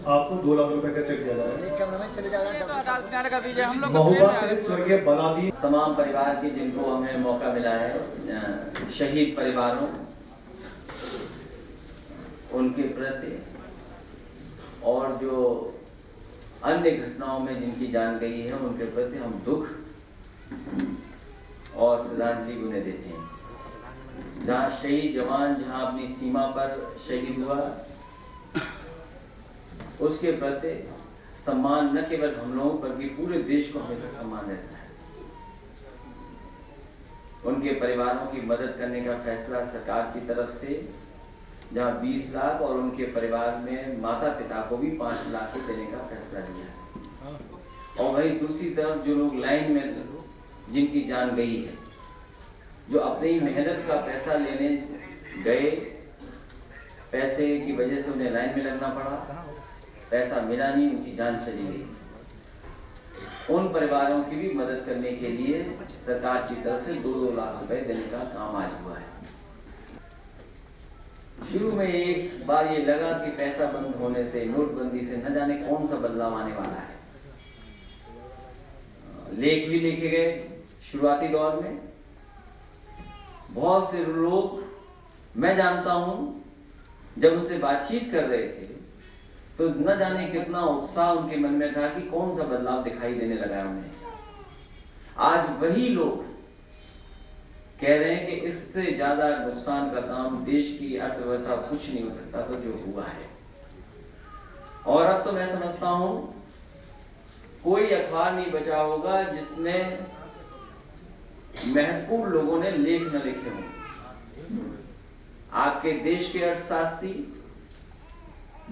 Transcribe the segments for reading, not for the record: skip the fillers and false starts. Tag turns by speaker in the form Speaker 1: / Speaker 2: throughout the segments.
Speaker 1: आपको 2 लाख रुपए का चेक दिया जा रहा है। महुआ से स्वर्गीय बनादी
Speaker 2: तमाम परिवार के जिनको हमें मौका मिला है, शहीद परिवारों, उनके प्रति और जो अन्य घटनाओं में जिनकी जान गई है उनके प्रति हम दुख और श्रद्धांजलि उन्हें देते हैं। जहाँ शहीद जवान जहाँ अपनी सीमा पर शहीद हुआ, उसके प्रति सम्मान न केवल हम लोगों बल्कि पूरे देश को हमेशा सम्मान रहता है। उनके परिवारों की मदद करने का फैसला सरकार की तरफ से, जहाँ 20 लाख और उनके परिवार में माता पिता को भी 5 लाख देने का फैसला लिया है। और वही दूसरी तरफ जो लोग लाइन में जिनकी जान गई है, जो अपनी मेहनत का पैसा लेने गए, पैसे की वजह से उन्हें लाइन में लगना पड़ा, पैसा मिला नहीं, उनकी जान चली गई, उन परिवारों की भी मदद करने के लिए सरकार की तरफ से 2-2 लाख रुपए देने का काम आज हुआ है। शुरू में एक बार ये लगा कि पैसा बंद होने से, नोटबंदी से न जाने कौन सा बदलाव आने वाला है। लेख भी लिखे गए शुरुआती दौर में। बहुत से लोग मैं जानता हूं जब उनसे बातचीत कर रहे थे तो न जाने कितना उत्साह उनके मन में था कि कौन सा बदलाव दिखाई देने लगा है उन्हें। आज वही लोग कह रहे हैं कि इससे ज्यादा नुकसान का काम देश की अर्थव्यवस्था कुछ नहीं हो सकता, तो जो हुआ है। और अब तो मैं समझता हूं कोई अखबार नहीं बचा होगा जिसमें महत्वपूर्ण लोगों ने लेख न लिखे हों। आपके देश के अर्थशास्त्री,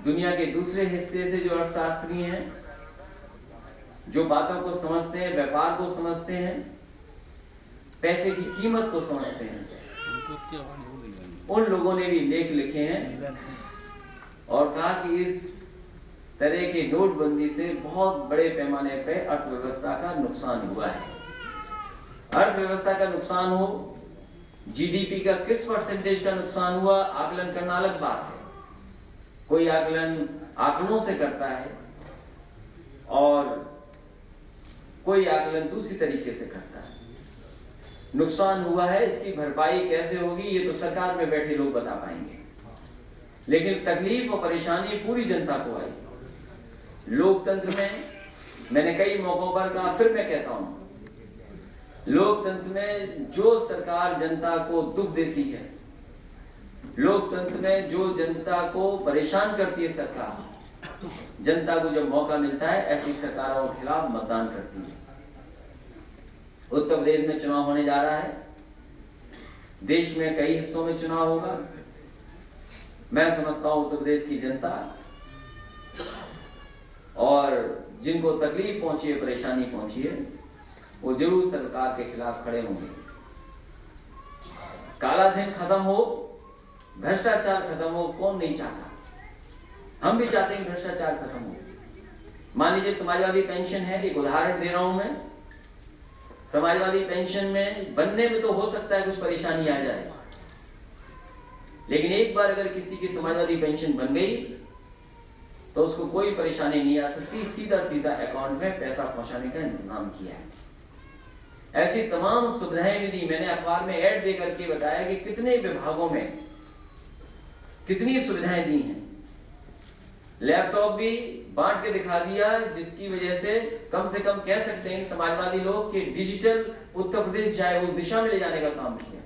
Speaker 2: दुनिया के दूसरे हिस्से से जो अर्थशास्त्री हैं, जो बातों को समझते हैं, व्यापार को समझते हैं, पैसे की कीमत को समझते हैं, उन लोगों ने भी लेख लिखे हैं और कहा कि इस तरह के नोटबंदी से बहुत बड़े पैमाने पर अर्थव्यवस्था का नुकसान हुआ है। अर्थव्यवस्था का नुकसान हो, जीडीपी का किस परसेंटेज का नुकसान हुआ, आकलन करना अलग बात है। कोई आकलन आंकड़ों से करता है और कोई आकलन दूसरी तरीके से करता है। नुकसान हुआ है, इसकी भरपाई कैसे होगी ये तो सरकार में बैठे लोग बता पाएंगे, लेकिन तकलीफ और परेशानी पूरी जनता को आई। लोकतंत्र में मैंने कई मौकों पर कहा, फिर मैं कहता हूं, लोकतंत्र में जो सरकार जनता को दुख देती है, लोकतंत्र में जो जनता को परेशान करती है सरकार, जनता को जब मौका मिलता है ऐसी सरकारों के खिलाफ मतदान करती है। उत्तर प्रदेश में चुनाव होने जा रहा है, देश में कई हिस्सों में चुनाव होगा। मैं समझता हूं उत्तर प्रदेश की जनता और जिनको तकलीफ पहुंची है, परेशानी पहुंची है, वो जरूर सरकार के खिलाफ खड़े होंगे। काला धन खत्म हो, भ्रष्टाचार खत्म हो, कौन नहीं चाहता। हम भी चाहते हैं भ्रष्टाचार खत्म हो। मान लीजिए समाजवादी पेंशन है, एक उदाहरण दे रहा हूं मैं। समाजवादी पेंशन में बनने में तो हो सकता है कुछ परेशानी आ जाए, लेकिन एक बार अगर किसी की समाजवादी पेंशन बन गई तो उसको कोई परेशानी नहीं आ सकती, सीधा सीधा अकाउंट में पैसा पहुंचाने का इंतजाम किया है। ऐसी तमाम सुविधाएं भी दी। मैंने अखबार में ऐड दे करके बताया कि कितने विभागों में कितनी सुविधाएं दी हैं। लैपटॉप भी बांट के दिखा दिया, जिसकी वजह से कम कह सकते हैं समाजवादी लोग कि डिजिटल उत्तर प्रदेश जाए, उस दिशा में ले जाने का काम किया।